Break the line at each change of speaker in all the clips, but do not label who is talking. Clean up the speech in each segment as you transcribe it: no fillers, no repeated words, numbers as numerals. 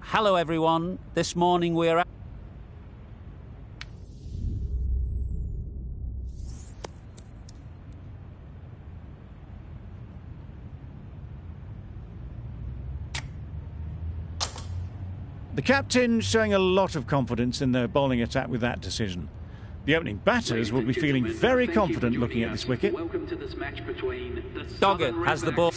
Hello everyone, this morning we're at...
The captain showing a lot of confidence in their bowling attack with that decision. The opening batters will be feeling very confident looking at this wicket.
Welcome to this match between the
Doggett has the ball.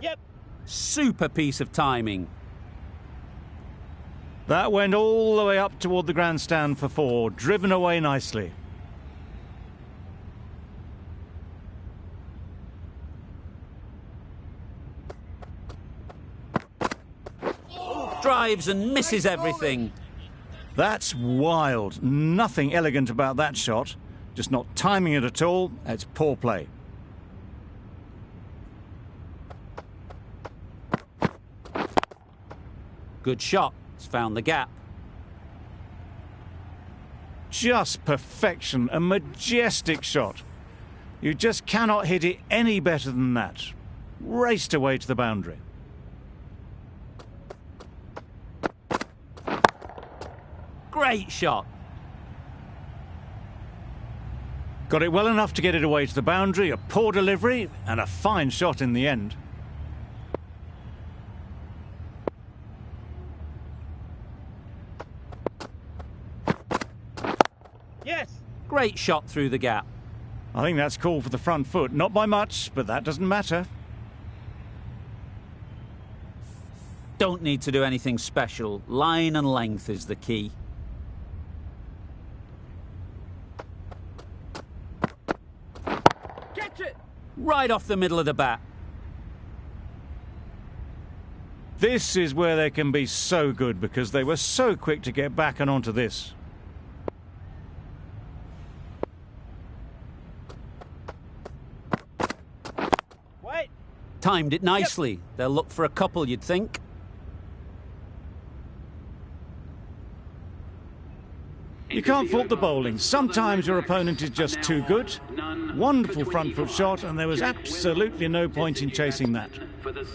Yep.
Super piece of timing.
That went all the way up toward the grandstand for 4, driven away nicely.
Drives and misses everything.
That's wild. Nothing elegant about that shot. Just not timing it at all. It's poor play.
Good shot. It's found the gap.
Just perfection. A majestic shot. You just cannot hit it any better than that. Raced away to the boundary.
Great shot.
Got it well enough to get it away to the boundary. A poor delivery and a fine shot in the end.
Yes. Great shot through the gap.
I think that's called for the front foot. Not by much, but that doesn't matter.
Don't need to do anything special. Line and length is the key.
Catch it!
Right off the middle of the bat.
This is where they can be so good because they were so quick to get back and onto this.
Wait!
Timed it nicely. Yep. They'll look for a couple, you'd think.
You can't fault the bowling. Sometimes your opponent is just too good. Wonderful front foot shot, and there was absolutely no point in chasing that.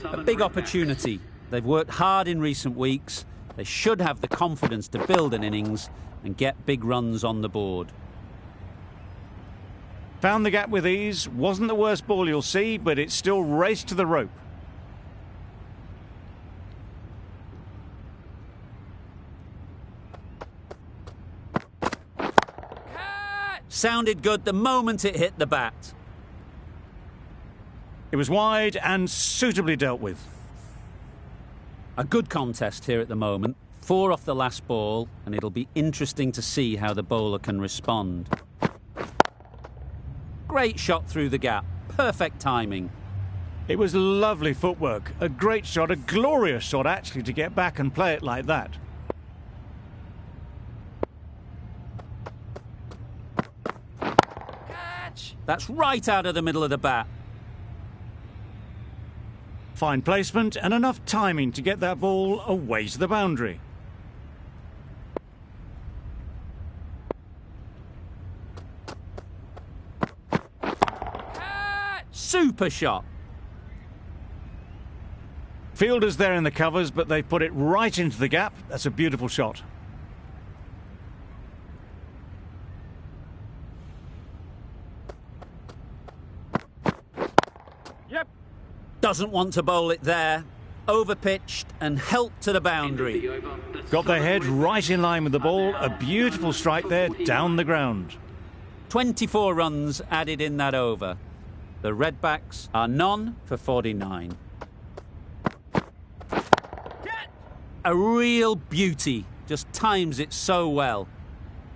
A big opportunity. They've worked hard in recent weeks. They should have the confidence to build an innings and get big runs on the board.
Found the gap with ease. Wasn't the worst ball you'll see, but it still raced to the rope.
Sounded good the moment it hit the bat.
It was wide and suitably dealt with.
A good contest here at the moment. 4 off the last ball, and it'll be interesting to see how the bowler can respond. Great shot through the gap. Perfect timing.
It was lovely footwork. A great shot, a glorious shot actually, to get back and play it like that.
That's right out of the middle of the bat.
Fine placement and enough timing to get that ball away to the boundary.
Super shot.
Fielders there in the covers, but they put it right into the gap. That's a beautiful shot.
Yep. Doesn't want to bowl it there. Overpitched and helped to the boundary.
Got their head right in line with the ball. A beautiful strike there down the ground.
24 runs added in that over. The Redbacks are none for 49. A real beauty. Just times it so well.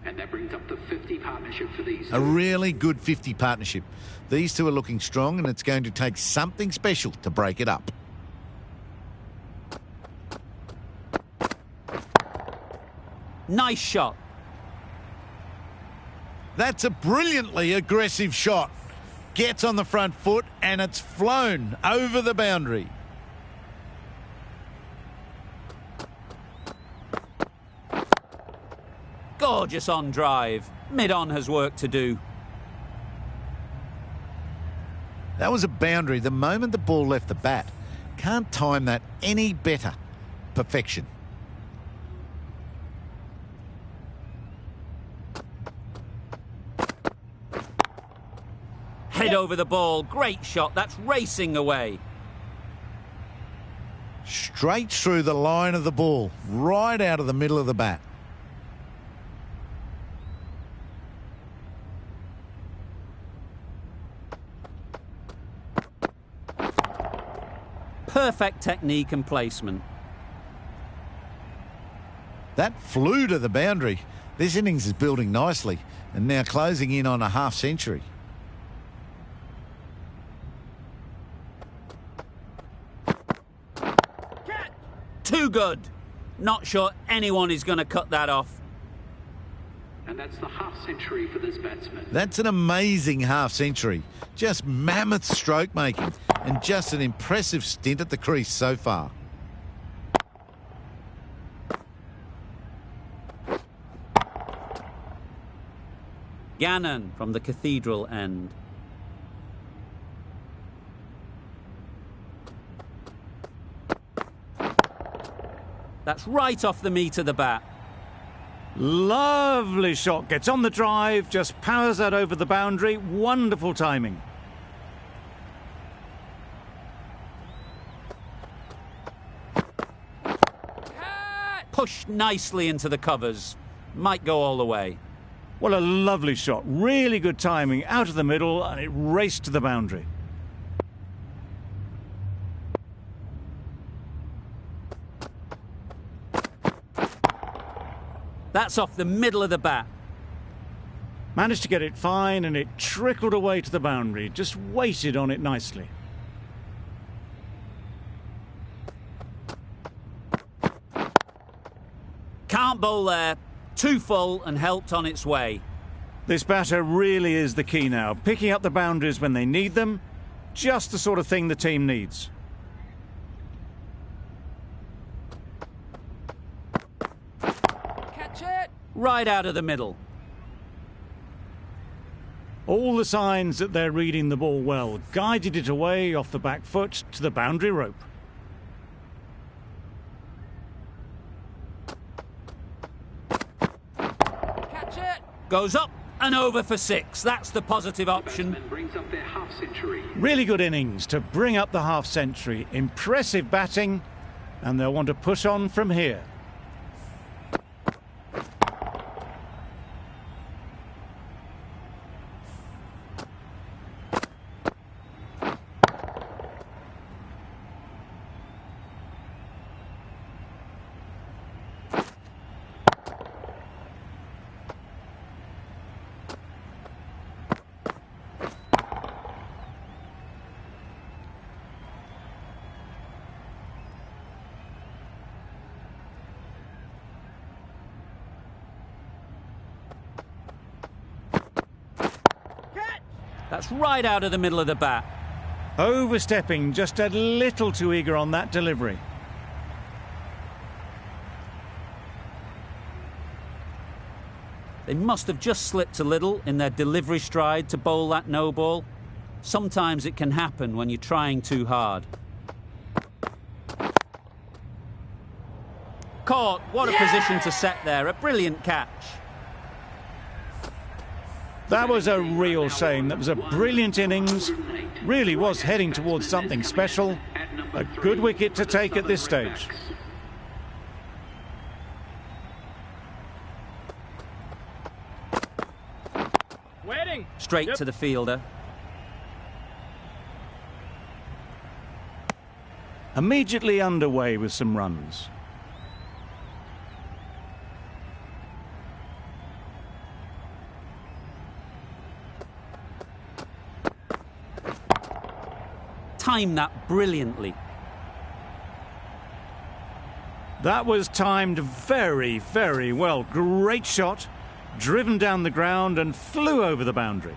And that brings up the 50 partnership for these two.
A really good 50 partnership. These two are looking strong, and it's going to take something special to break it up.
Nice shot.
That's a brilliantly aggressive shot. Gets on the front foot, and it's flown over the boundary.
Gorgeous on drive. Mid-on has work to do.
That was a boundary the moment the ball left the bat. Can't time that any better. Perfection.
Head over the ball. Great shot. That's racing away.
Straight through the line of the ball. Right out of the middle of the bat.
Perfect technique and placement.
That flew to the boundary. This innings is building nicely and now closing in on a half century.
Too good. Not sure anyone is going to cut that off.
And that's the half century for this batsman.
That's an amazing half century. Just mammoth stroke making and just an impressive stint at the crease so far.
Gannon from the cathedral end. That's right off the meat of the bat.
Lovely shot. Gets on the drive, just powers that over the boundary. Wonderful timing.
Pushed nicely into the covers. Might go all the way.
What a lovely shot. Really good timing. Out of the middle, and it raced to the boundary.
That's off the middle of the bat.
Managed to get it fine, and it trickled away to the boundary. Just waited on it nicely.
Can't bowl there. Too full and helped on its way.
This batter really is the key now. Picking up the boundaries when they need them. Just the sort of thing the team needs.
Catch it! Right out of the middle.
All the signs that they're reading the ball well. Guided it away off the back foot to the boundary rope.
Goes up and over for 6. That's the positive option.
Brings up their half century.
Really good innings to bring up the half century. Impressive batting, and they'll want to push on from here.
That's right out of the middle of the bat.
Overstepping, just a little too eager on that delivery.
They must have just slipped a little in their delivery stride to bowl that no ball. Sometimes it can happen when you're trying too hard. Caught. What a position to set there. A brilliant catch.
That was a real shame. That was a brilliant innings. Really was heading towards something special. A good wicket to take at this stage.
Straight to the fielder.
Immediately underway with some runs.
timed that brilliantly.
That was timed very, very well. Great shot, driven down the ground and flew over the boundary.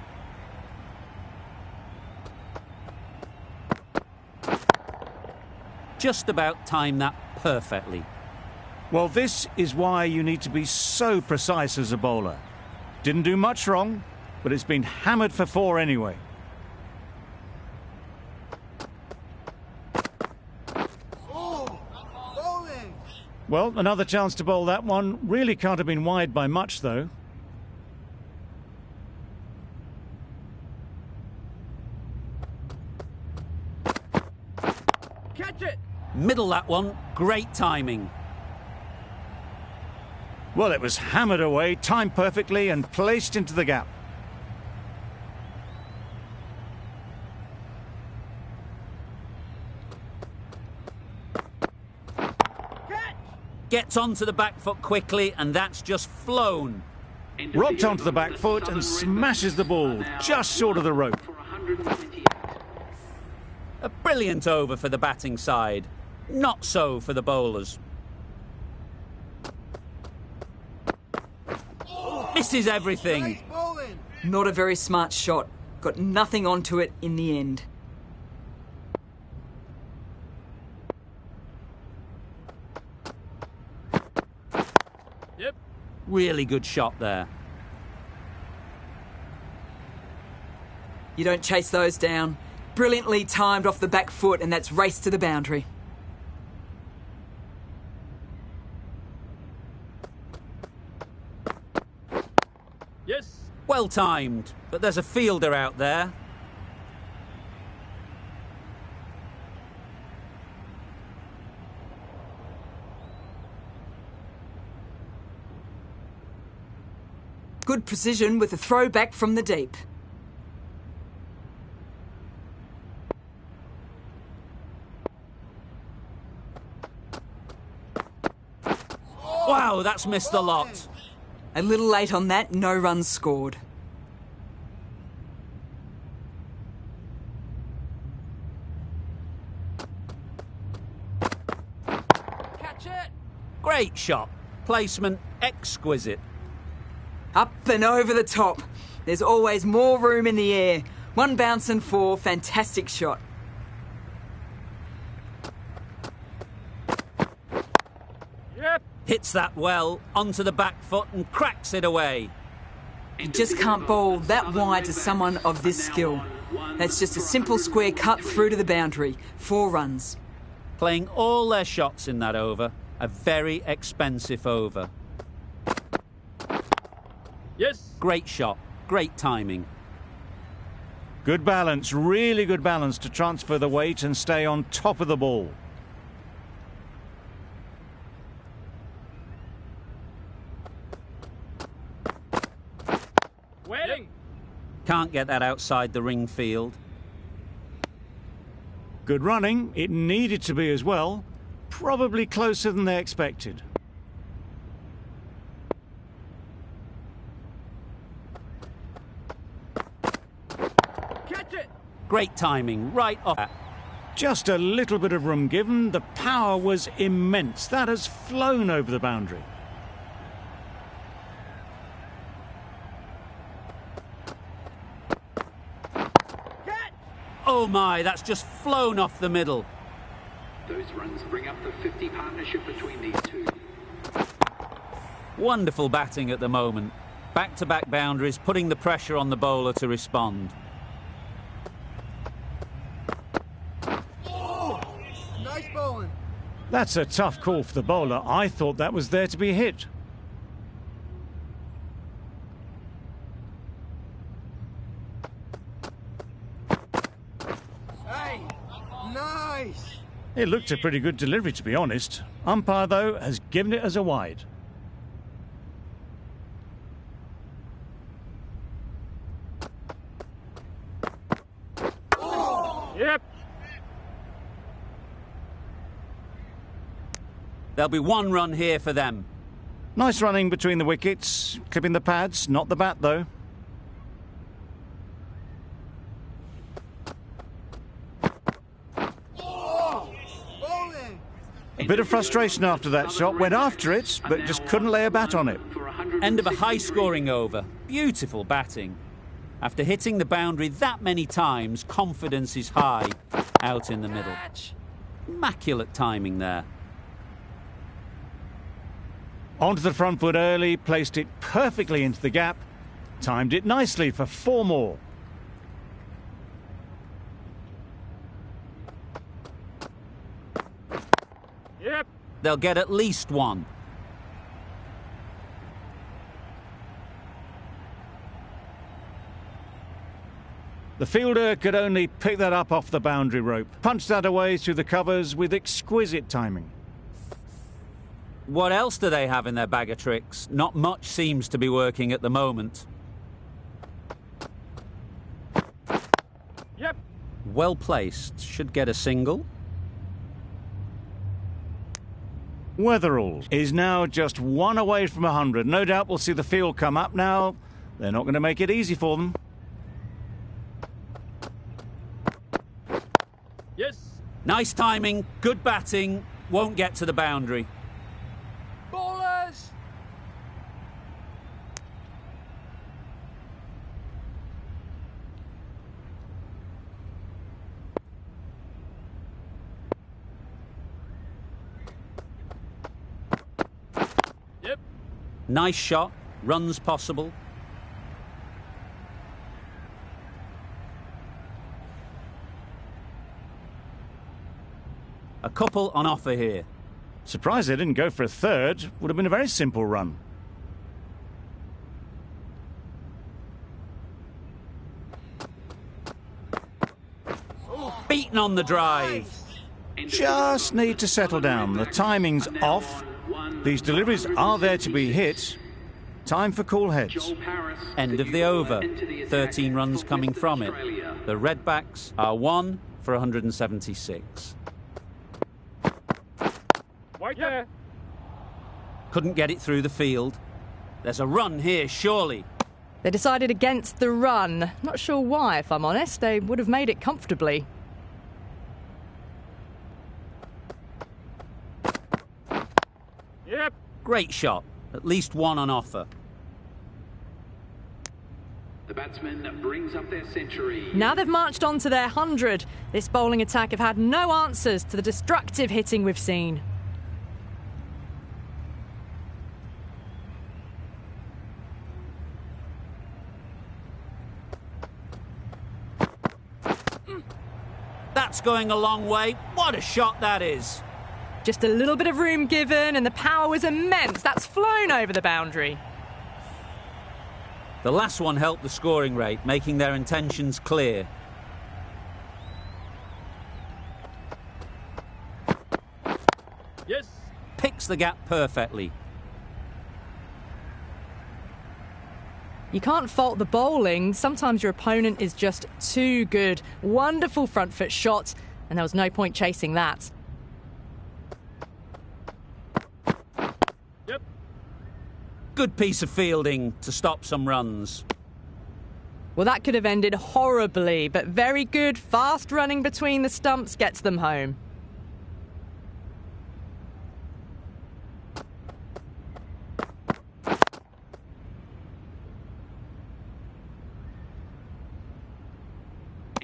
Just about timed that perfectly.
Well, this is why you need to be so precise as a bowler. Didn't do much wrong, but it's been hammered for 4 anyway. Well, another chance to bowl that one. Really can't have been wide by much, though.
Catch it! Middle that one. Great timing.
Well, it was hammered away, timed perfectly and placed into the gap.
Gets onto the back foot quickly, and that's just flown.
Rocked onto the back foot and smashes the ball just short of the rope.
A brilliant over for the batting side. Not so for the bowlers. Misses everything.
Not a very smart shot. Got nothing onto it in the end.
Really good shot there.
You don't chase those down. Brilliantly timed off the back foot, and that's race to the boundary.
Yes. Well timed, but there's a fielder out there.
Good precision with a throw back from the deep.
Wow, that's missed the lot.
A little late on that, no runs scored.
Catch it! Great shot. Placement exquisite.
Up and over the top. There's always more room in the air. 1 bounce and 4. Fantastic shot.
Yep. Hits that well onto the back foot and cracks it away.
You just can't bowl that wide to someone of this skill. That's just a simple square cut through to the boundary. 4 runs.
Playing all their shots in that over. A very expensive over. Yes. Great shot. Great timing.
Good balance, really good balance to transfer the weight and stay on top of the ball.
Wedding. Can't get that outside the ring field.
Good running. It needed to be as well. Probably closer than they expected.
Great timing, right off.
Just a little bit of room given. The power was immense. That has flown over the boundary.
Oh my, that's just flown off the middle.
Those runs bring up the 50 partnership between these two.
Wonderful batting at the moment. Back-to-back boundaries, putting the pressure on the bowler to respond.
Nice bowling.
That's a tough call for the bowler. I thought that was there to be hit.
Hey, nice.
It looked a pretty good delivery, to be honest. Umpire, though, has given it as a wide.
Yep. There'll be 1 run here for them.
Nice running between the wickets, clipping the pads, not the bat, though. A bit of frustration after that shot. Went after it, but just couldn't lay a bat on it.
End of a high-scoring over. Beautiful batting. After hitting the boundary that many times, confidence is high out in the middle. Immaculate timing there.
Onto the front foot early, placed it perfectly into the gap, timed it nicely for 4 more.
Yep. They'll get at least 1.
The fielder could only pick that up off the boundary rope, punched that away through the covers with exquisite timing.
What else do they have in their bag of tricks? Not much seems to be working at the moment.
Yep.
Well placed. Should get a single.
Weatherald is now just 1 away from 100. No doubt we'll see the field come up now. They're not going to make it easy for them.
Yes.
Nice timing, good batting, won't get to the boundary.
Ballers. Yep.
Nice shot, runs possible. A couple on offer here.
Surprised they didn't go for a third. Would have been a very simple run.
Beaten on the drive.
Just need to settle down. The timing's off. These deliveries are there to be hit. Time for cool heads.
End of the over. 13 runs coming from it. The Redbacks are 1 for 176.
Right there.
Couldn't get it through the field. There's a run here, surely.
They decided against the run. Not sure why, if I'm honest. They would have made it comfortably.
Yep.
Great shot. At least 1 on offer.
The batsman brings up their century.
Now they've marched on to their 100. This bowling attack have had no answers to the destructive hitting we've seen.
That's going a long way. What a shot that is.
Just a little bit of room given and the power was immense. That's flown over the boundary.
The last one helped the scoring rate, making their intentions clear.
Yes.
Picks the gap perfectly.
You can't fault the bowling. Sometimes your opponent is just too good. Wonderful front foot shot, and there was no point chasing that.
Yep.
Good piece of fielding to stop some runs.
Well, that could have ended horribly, but very good, fast running between the stumps gets them home.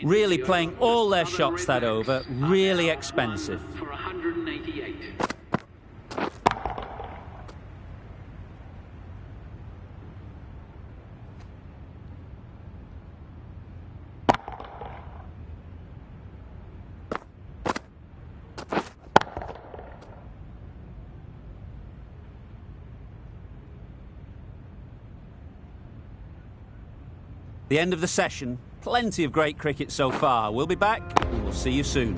Really playing all their shots that over. Really expensive.
For 188.
The end of the session. Plenty of great cricket so far. We'll be back and we'll see you soon.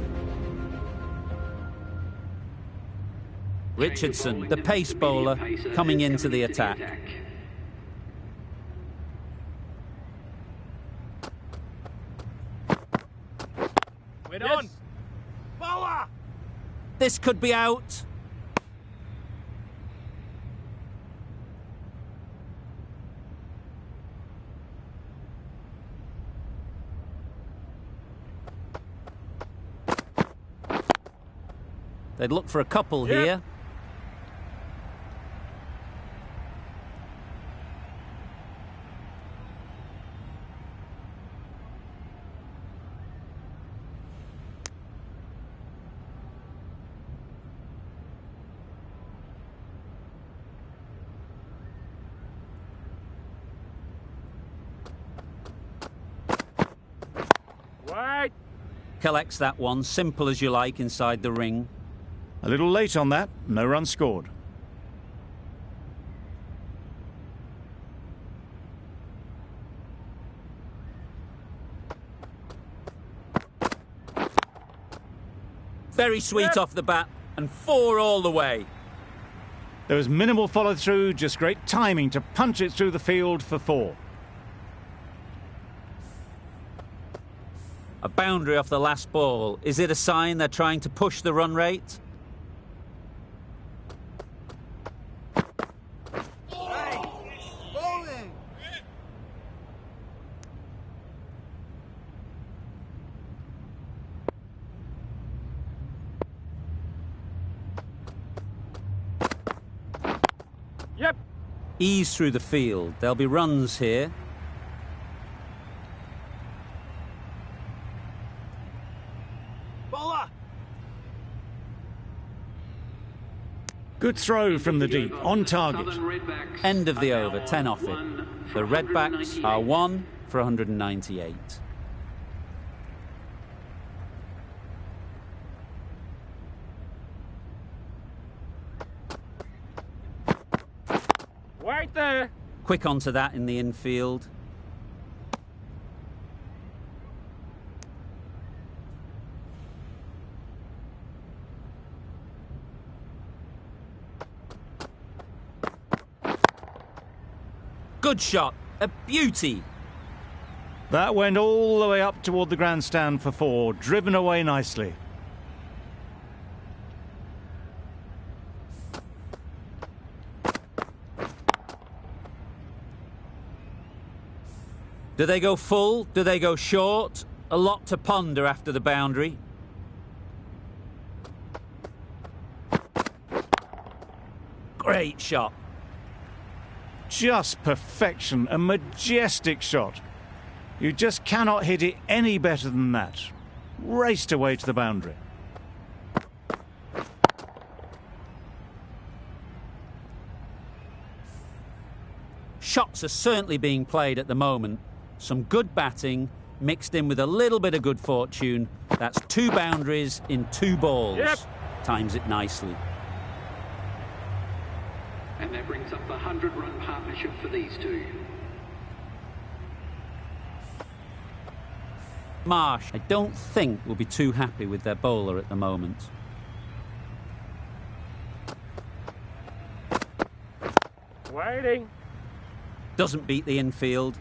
Richardson, the pace bowler, coming into the attack.
We're on. Bowler.
This could be out. They'd look for a couple here.
Wait.
Collects that one, simple as you like, inside the ring.
A little late on that, no run scored.
Very sweet off the bat, and 4 all the way.
There was minimal follow-through, just great timing to punch it through the field for 4.
A boundary off the last ball. Is it a sign they're trying to push the run rate?
Yep.
Ease through the field. There'll be runs here.
Bowler.
Good throw from the deep, on target.
Southern Redbacks
End of the
are
over,
now
10 off it.
one for
The Redbacks
198.
are 1 for 198.
Wait there.
Quick onto that in the infield. Good shot. A beauty.
That went all the way up toward the grandstand for 4, driven away nicely.
Do they go full? Do they go short? A lot to ponder after the boundary. Great shot.
Just perfection, a majestic shot. You just cannot hit it any better than that. Raced away to the boundary.
Shots are certainly being played at the moment. Some good batting mixed in with a little bit of good fortune. That's 2 boundaries in 2 balls.
Yep.
Times it nicely.
And that brings up the 100-run partnership for these two.
Marsh, I don't think, will be too happy with their bowler at the moment.
Waiting.
Doesn't beat the infield.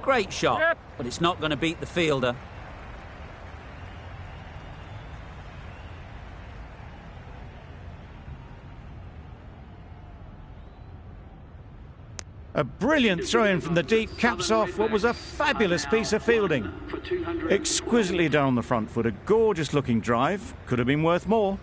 Great shot,
Yep.
but it's not going to beat the fielder.
A brilliant throw-in from the deep caps off what was a fabulous piece of fielding.
For 200.
Exquisitely down the front foot, a gorgeous-looking drive. Could have been worth more.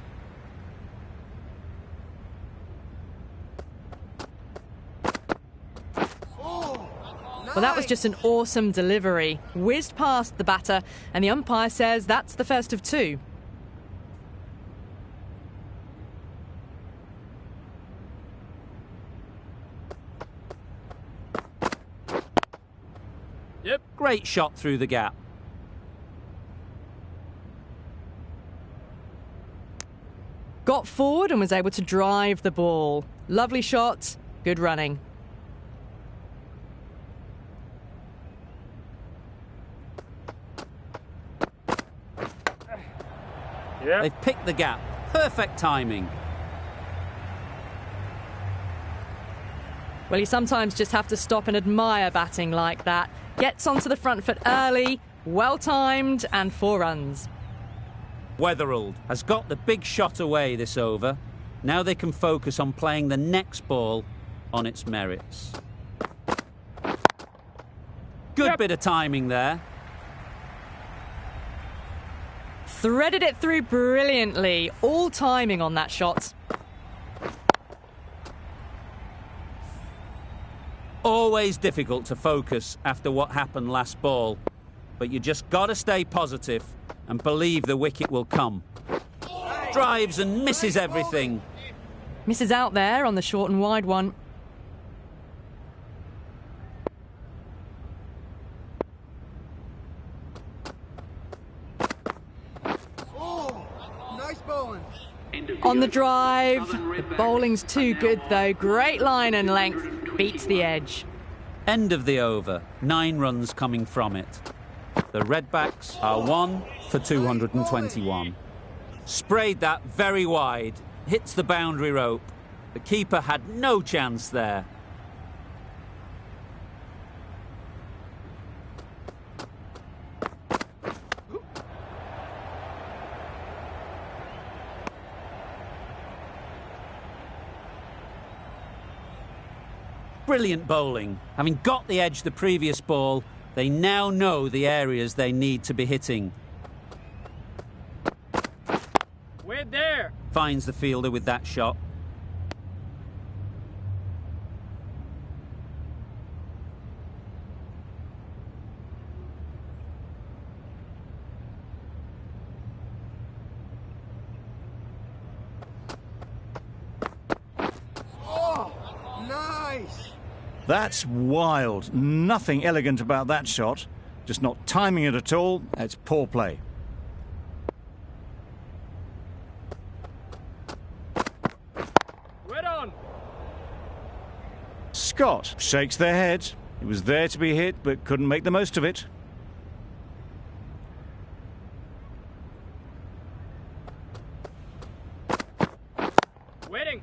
Well, that was just an awesome delivery. Whizzed past the batter, and the umpire says that's the first of 2.
Yep.
Great shot through the gap.
Got forward and was able to drive the ball. Lovely shot, good running.
Yep.
They've picked the gap. Perfect timing.
Well, you sometimes just have to stop and admire batting like that. Gets onto the front foot early, well timed, and 4 runs.
Weatherald has got the big shot away this over. Now they can focus on playing the next ball on its merits. Good bit of timing there.
Threaded it through brilliantly. All timing on that shot.
Always difficult to focus after what happened last ball, but you just got to stay positive and believe the wicket will come. Drives and misses everything.
Misses out there on the short and wide one. On the drive. The bowling's too good though. Great line and length. Beats the edge.
End of the over. 9 runs coming from it. The Redbacks are 1 for 221. Sprayed that very wide. Hits the boundary rope. The keeper had no chance there. Brilliant bowling. Having got the edge the previous ball, they now know the areas they need to be hitting.
We're there.
Finds the fielder with that shot.
That's wild. Nothing elegant about that shot. Just not timing it at all. It's poor play.
We're on.
Scott shakes their head. It was there to be hit, but couldn't make the most of it.
Waiting.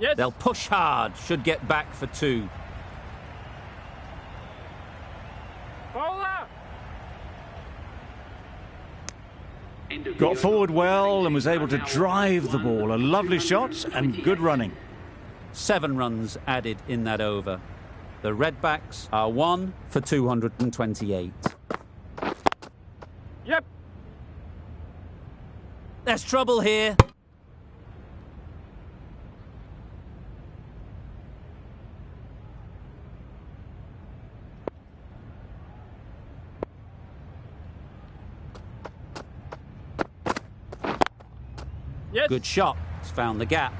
Yes.
They'll push hard, should get back for 2.
Bowler.
Got forward well and was able to drive the ball. A lovely shot and good running.
7 runs added in that over. The Redbacks are 1 for 228.
Yep.
There's trouble here.
Yes.
Good shot. It's found the gap.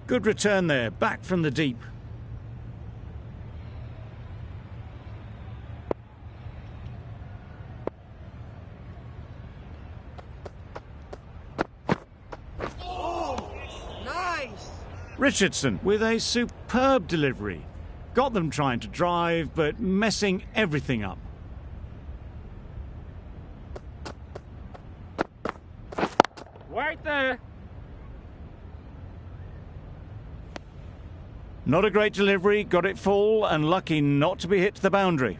Good return there, back from the deep. Richardson with a superb delivery. Got them trying to drive, but messing everything up.
Right there.
Not a great delivery, got it full and lucky not to be hit to the boundary.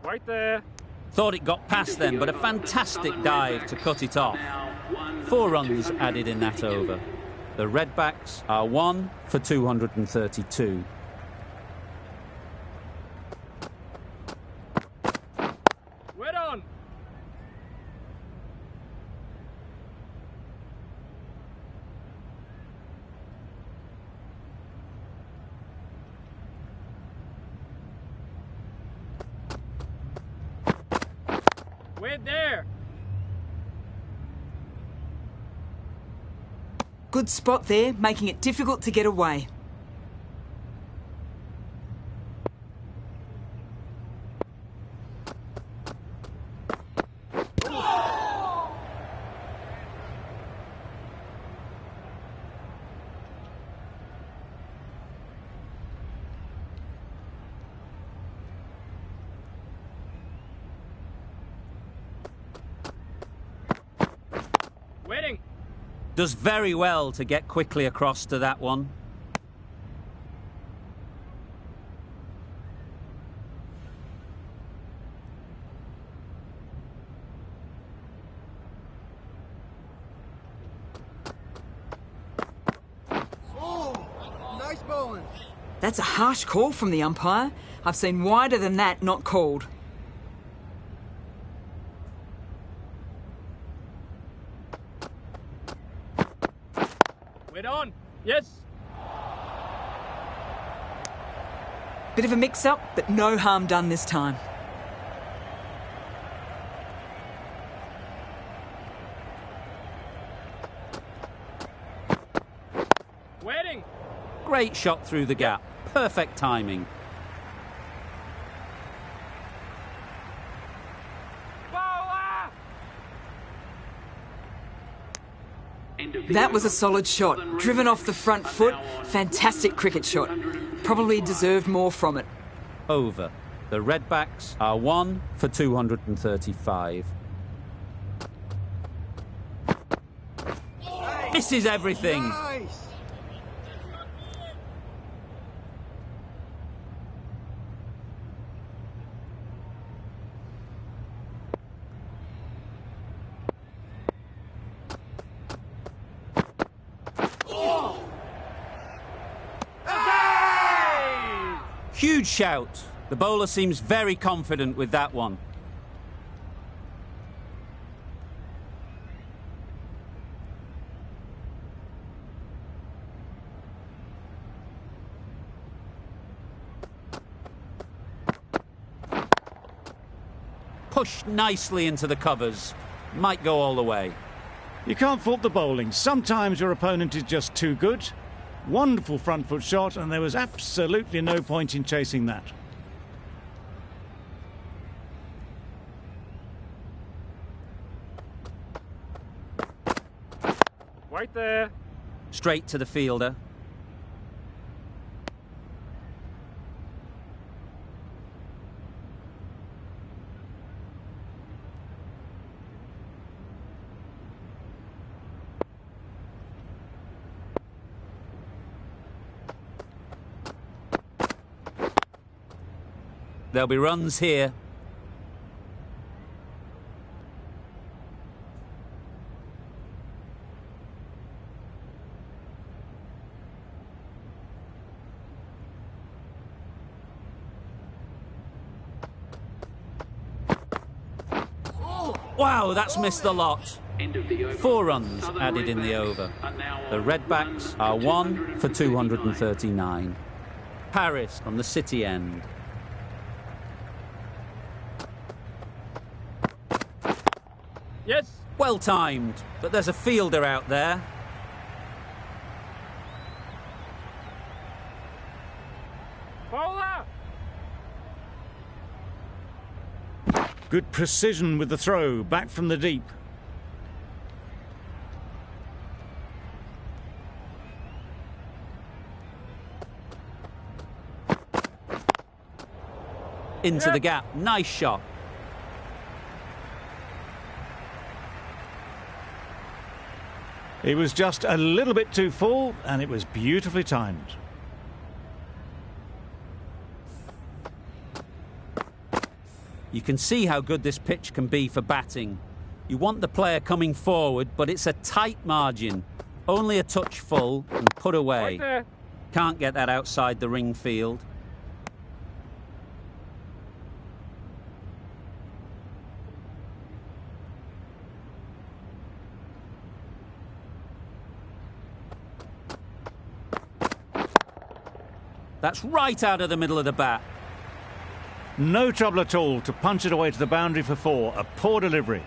Right there.
Thought it got past them, but a fantastic dive to cut it off. 4 runs added in that over. The Redbacks are 1 for 232.
We're on. Wait there.
Good spot there, making it difficult to get away.
Waiting.
Does very well to get quickly across to that one.
That's a harsh call from the umpire. I've seen wider than that not called.
Wait on. Yes.
Bit of a mix-up, but no harm done this time.
Waiting.
Great shot through the gap. Perfect timing.
Bowler!
That was a solid shot. Driven off the front foot. Fantastic cricket shot. Probably deserved more from it.
Over. The Redbacks are 1 for 235. This is everything. Huge shout. The bowler seems very confident with that one. Pushed nicely into the covers. Might go all the way.
You can't fault the bowling. Sometimes your opponent is just too good. Wonderful front foot shot, and there was absolutely no point in chasing that.
Right there.
Straight to the fielder. There'll be runs here. Wow, that's missed the lot. 4 runs added in the over. The Redbacks are 1 for 239. Paris from the city end.
Yes.
Well timed, but there's a fielder out there.
Bowler.
Good precision with the throw, back from the deep.
Into the gap. Nice shot.
He was just a little bit too full, and it was beautifully timed.
You can see how good this pitch can be for batting. You want the player coming forward, but it's a tight margin. Only a touch full and put away.
Right there.
Can't get that outside the ring field. That's right out of the middle of the bat.
No trouble at all to punch it away to the boundary for 4. A poor delivery.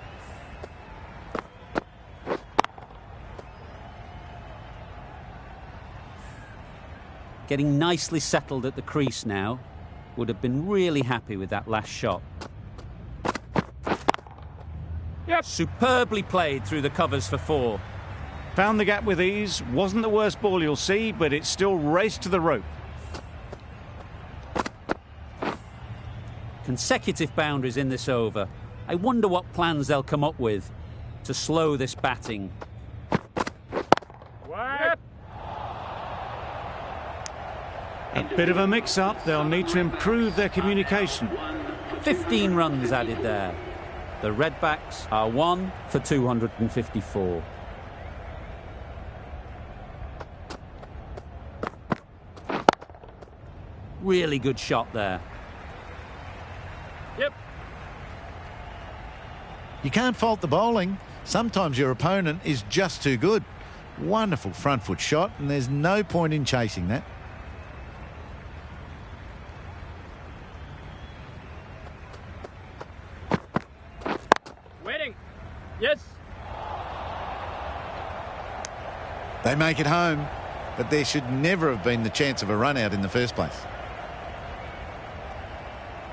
Getting nicely settled at the crease now. Would have been really happy with that last shot.
Yep.
Superbly played through the covers for 4.
Found the gap with ease. Wasn't the worst ball you'll see, but it still raced to the rope.
Consecutive boundaries in this over. I wonder what plans they'll come up with to slow this batting.
What?
A bit of a mix-up. They'll need to improve their communication.
15 runs added there. The Redbacks are 1 for 254. Really good shot there.
Yep.
You can't fault the bowling. Sometimes your opponent is just too good. Wonderful front foot shot, and there's no point in chasing that.
Waiting. Yes.
They make it home, but there should never have been the chance of a run out in the first place.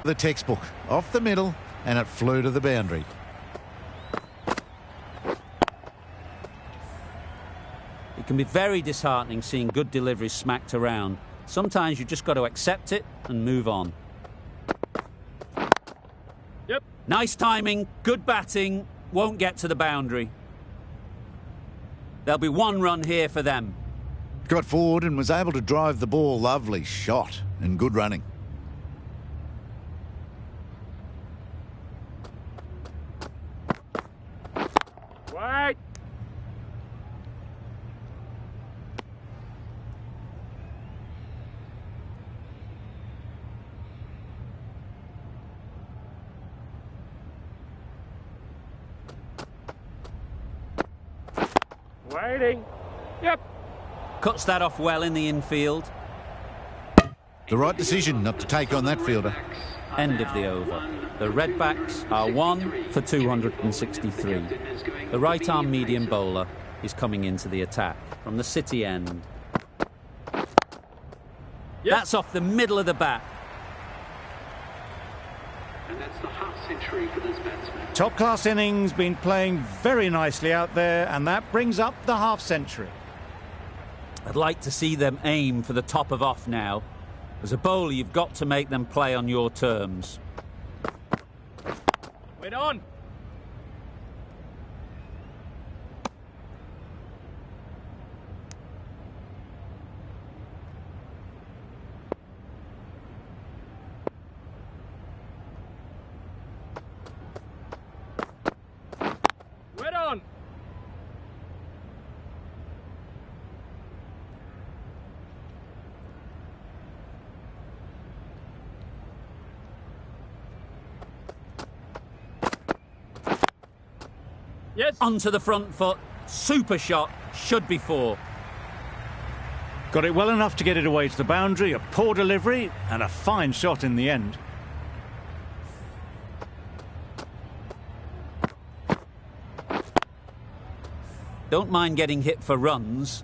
The textbook, off the middle, and it flew to the boundary.
It can be very disheartening seeing good deliveries smacked around. Sometimes you just got to accept it and move on.
Yep.
Nice timing, good batting, won't get to the boundary. There'll be 1 run here for them.
Got forward and was able to drive the ball. Lovely shot and good running.
Wait. Waiting. Yep.
Cuts that off well in the infield.
The right decision not to take on that fielder.
End of the over. The Redbacks are 1 for 263. The right-arm medium bowler is coming into the attack from the City end.
Yep.
That's off the middle of the bat.
And that's the half century for this batsman.
Top-class innings, been playing very nicely out there, and that brings up the half-century.
I'd like to see them aim for the top of off now. As a bowler, you've got to make them play on your terms.
Wait on. Wait on. Yes.
Onto the front foot. Super shot. Should be 4.
Got it well enough to get it away to the boundary. A poor delivery and a fine shot in the end.
Don't mind getting hit for runs.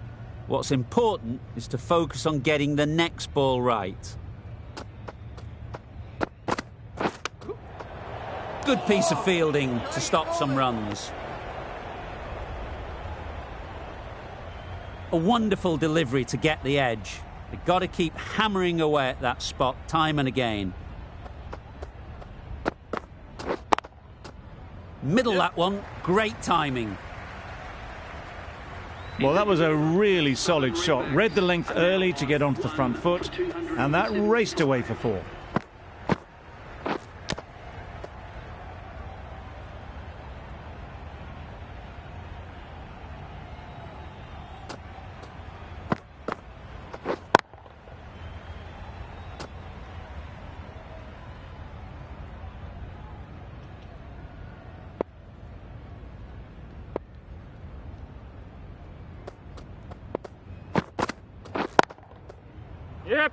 What's important is to focus on getting the next ball right. Good piece of fielding to stop some runs. A wonderful delivery to get the edge. They've got to keep hammering away at that spot time and again. Middle that one. Great timing.
Well, that was a really solid shot. Read the length early to get onto the front foot, and that raced away for 4.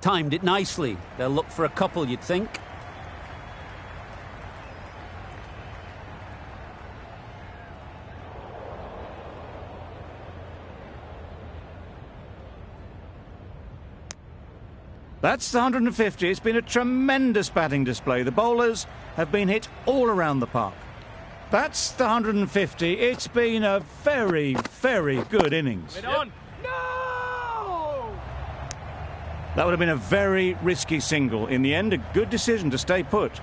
Timed it nicely. They'll look for a couple, you'd think.
That's the 150. It's been a tremendous batting display. The bowlers have been hit all around the park. That's the 150. It's been a very, very good innings.
Get on. No!
That would have been a very risky single. In the end, a good decision to stay put.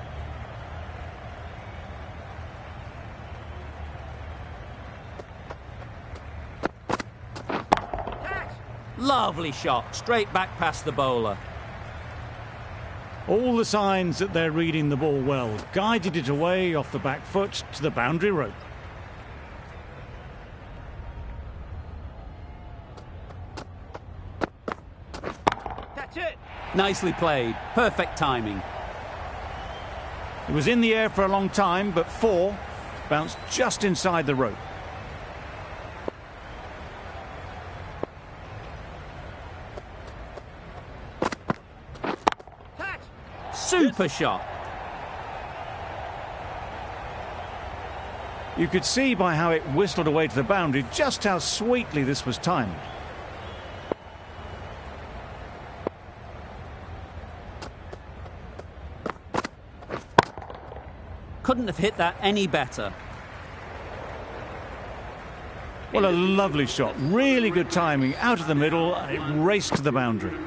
Lovely shot, straight back past the bowler.
All the signs that they're reading the ball well. Guided it away off the back foot to the boundary rope.
That's it.
Nicely played, perfect timing.
It was in the air for a long time, but 4 bounced just inside the rope.
Super shot.
You could see by how it whistled away to the boundary just how sweetly this was timed.
Couldn't have hit that any better.
Well, a lovely shot. Really good timing. Out of the middle, and it raced to the boundary.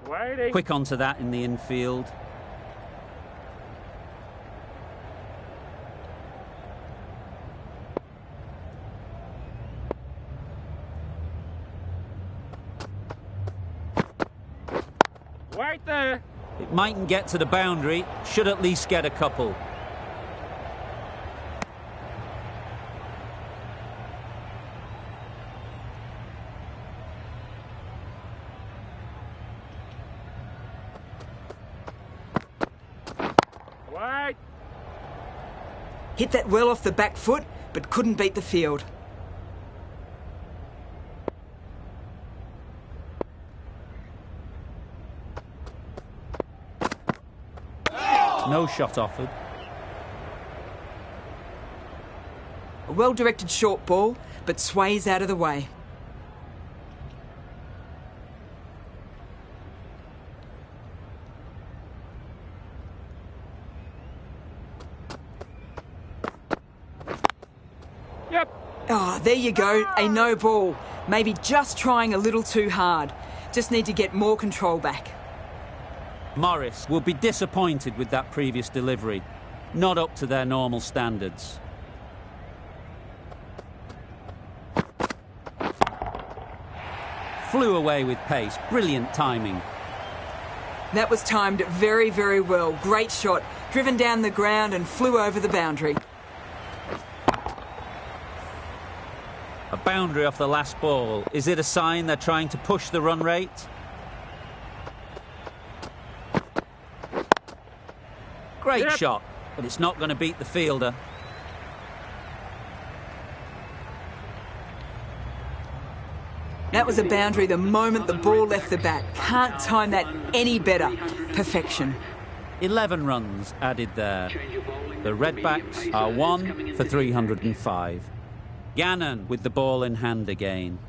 Waiting.
Quick onto that in the infield.
Wait there.
It mightn't get to the boundary, should at least get a couple.
Wait.
Hit that well off the back foot, but couldn't beat the field.
No shot offered.
A well-directed short ball, but sways out of the way.
Yep.
Oh, there you go, a no ball. Maybe just trying a little too hard. Just need to get more control back.
Morris will be disappointed with that previous delivery. Not up to their normal standards. Flew away with pace. Brilliant timing.
That was timed very, very well. Great shot. Driven down the ground and flew over the boundary.
A boundary off the last ball. Is it a sign they're trying to push the run rate? Great shot, but it's not going to beat the fielder.
That was a boundary the moment the ball left the bat. Can't time that any better. Perfection.
11 runs added there. The Redbacks are 1 for 305. Gannon with the ball in hand again.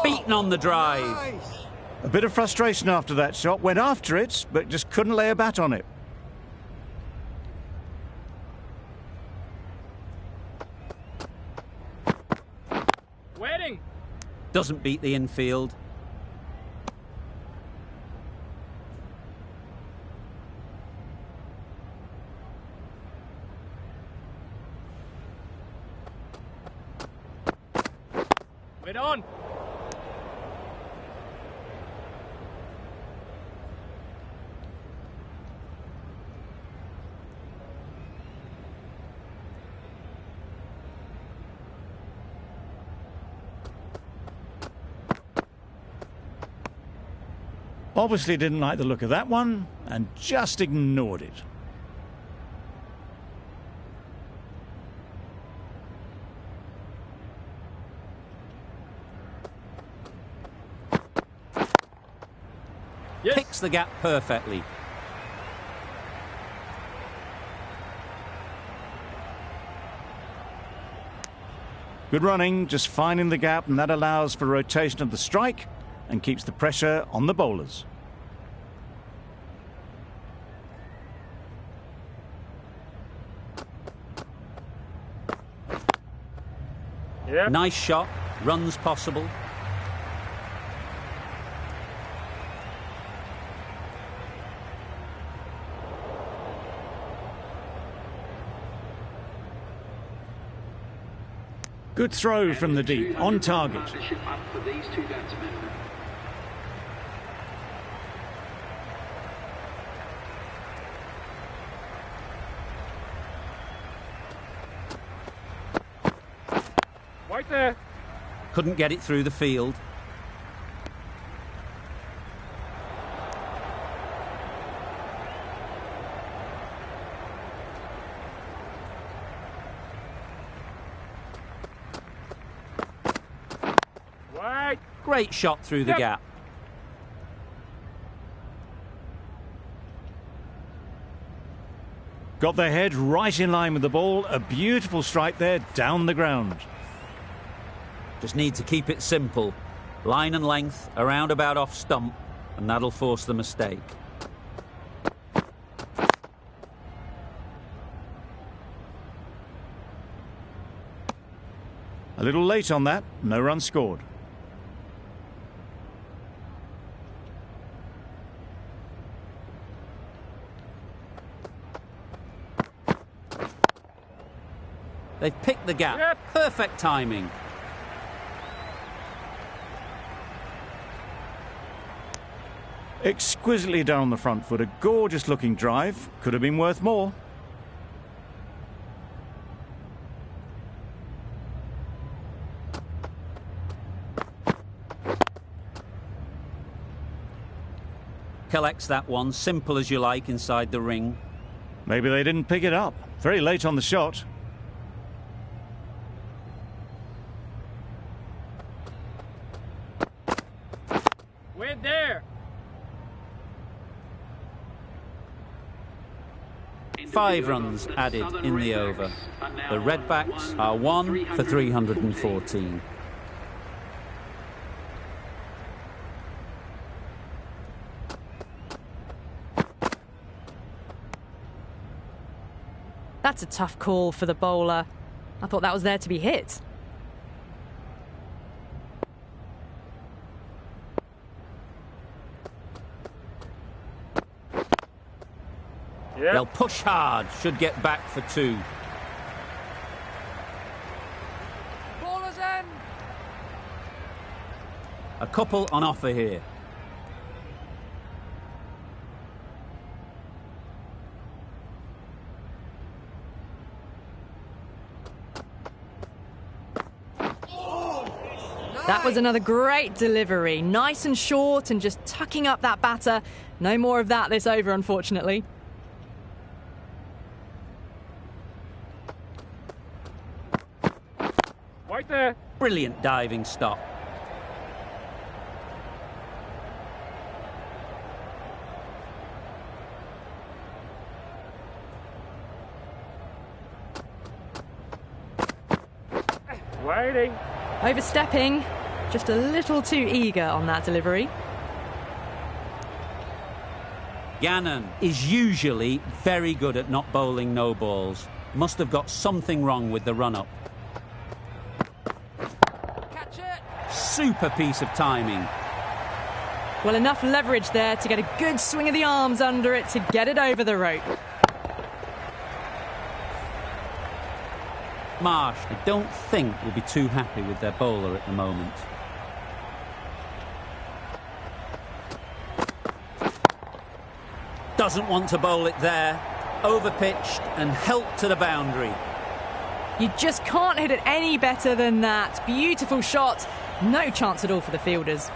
Beaten on the drive.
A bit of frustration after that shot. Went after it, but just couldn't lay a bat on it.
Waiting.
Doesn't beat the infield.
Wait on.
Obviously didn't like the look of that one and just ignored it.
Collects the gap perfectly.
Good running, just finding the gap, and that allows for rotation of the strike and keeps the pressure on the bowlers.
Yep.
Nice shot, runs possible.
Good throw from the deep, on target.
Partnership up for these two batsmen.
Right there.
Couldn't get it through the field.
Right.
Great shot through the
Yep.
gap.
Got their head right in line with the ball. A beautiful strike there, down the ground.
Just need to keep it simple. Line and length, around about off stump, and that'll force the mistake.
A little late on that, no run scored.
They've picked the gap.
Yep.
Perfect timing.
Exquisitely done on the front foot. A gorgeous looking drive. Could have been worth more.
Collects that one, simple as you like, inside the ring.
Maybe they didn't pick it up. Very late on the shot.
We're there.
5 runs added in the over. The Redbacks are 1 for 314.
That's a tough call for the bowler. I thought that was there to be hit.
Yep.
They'll push hard, should get back for 2.
Ballers in.
A couple on offer here.
That was another great delivery. Nice and short and just tucking up that batter. No more of that this over, unfortunately.
Right there.
Brilliant diving stop.
Waiting.
Overstepping. Just a little too eager on that delivery.
Gannon is usually very good at not bowling no balls. Must have got something wrong with the run-up.
Catch it.
Super piece of timing.
Well, enough leverage there to get a good swing of the arms under it to get it over the rope.
Marsh, I don't think, will be too happy with their bowler at the moment. Doesn't want to bowl it there. Overpitched and helped to the boundary.
You just can't hit it any better than that. Beautiful shot. No chance at all for the fielders.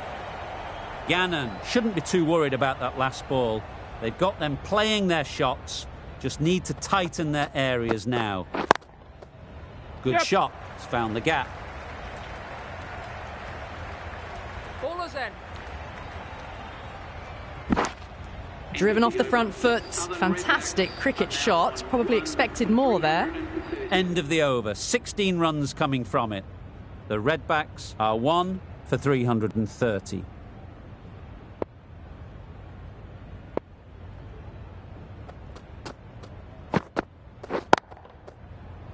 Gannon shouldn't be too worried about that last ball. They've got them playing their shots. Just need to tighten their areas now. Good
Yep.
shot. It's found the gap.
Ballers in.
Driven off the front foot. Fantastic cricket shot. Probably expected more there.
End of the over. 16 runs coming from it. The Redbacks are 1 for 330.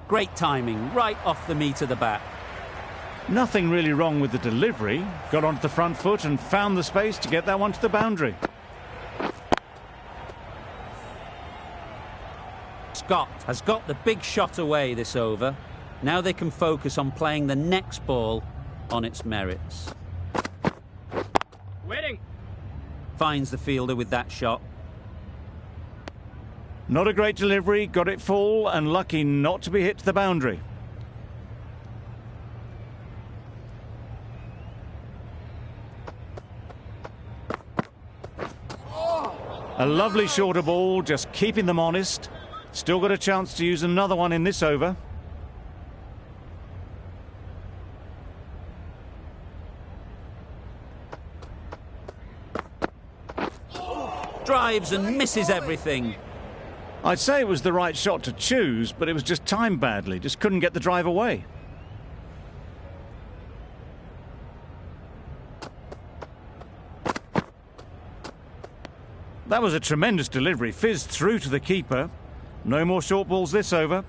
Great timing, right off the meat of the bat.
Nothing really wrong with the delivery. Got onto the front foot and found the space to get that one to the boundary.
Scott has got the big shot away this over. Now they can focus on playing the next ball on its merits.
Waiting.
Finds the fielder with that shot.
Not a great delivery, got it full and lucky not to be hit to the boundary. A lovely shorter ball, just keeping them honest. Still got a chance to use another one in this over.
Drives and misses everything.
I'd say it was the right shot to choose, but it was just timed badly. Just couldn't get the drive away. That was a tremendous delivery. Fizzed through to the keeper. No more short balls this over.